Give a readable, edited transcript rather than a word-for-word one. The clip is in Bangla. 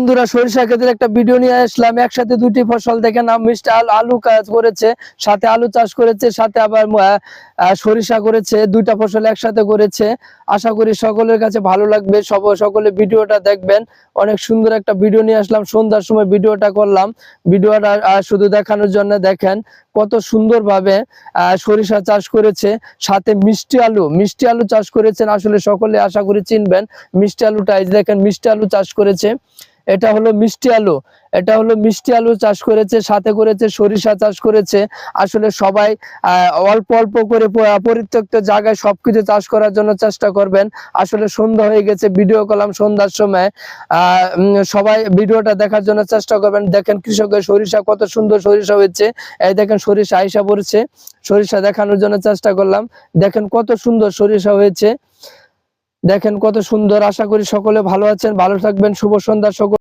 বন্ধুরা, সরিষা ক্ষেতের একটা ভিডিও নিয়ে আসলাম। একসাথে দুটি ফসল দেখে নাম মিষ্টি আলু কাজ করেছে, সাথে আলু চাষ করেছে, সাথে আবার সরিষা করেছে। দুইটা ফসল একসাথে করেছে। আশা করি সকলের কাছে ভালো লাগবে। সকলে ভিডিওটা দেখবেন। অনেক সুন্দর একটা ভিডিও নিয়ে আসলাম। সন্ধ্যার সময় ভিডিওটা করলাম। ভিডিওটা শুধু দেখানোর জন্য দেখেন কত সুন্দর ভাবে সরিষা চাষ করেছে, সাথে মিষ্টি আলু চাষ করেছেন। আসলে সকলে আশা করি চিনবেন মিষ্টি আলুটা। এই দেখেন মিষ্টি আলু চাষ করেছে। এটা হলো মিষ্টি আলু চাষ করেছে, সাথে করেছে সরিষা চাষ করেছে। আসলে সবাই অল্প অল্প করে পরিত্যক্ত জায়গায় সবকিছু চাষ করার জন্য চেষ্টা করবেন। আসলে সন্ধ্যা হয়ে গেছে, ভিডিও করলাম সন্ধ্যার সময়। সবাই ভিডিওটা দেখার জন্য চেষ্টা করবেন। দেখেন কৃষকের সরিষা, কত সুন্দর সরিষা হয়েছে। এই দেখেন সরিষা আইসা পড়ছে, সরিষা দেখানোর জন্য চেষ্টা করলাম। দেখেন কত সুন্দর সরিষা হয়েছে, দেখেন কত সুন্দর। আশা করি সকলে ভালো আছেন, ভালো থাকবেন। শুভ সন্ধ্যা সকল।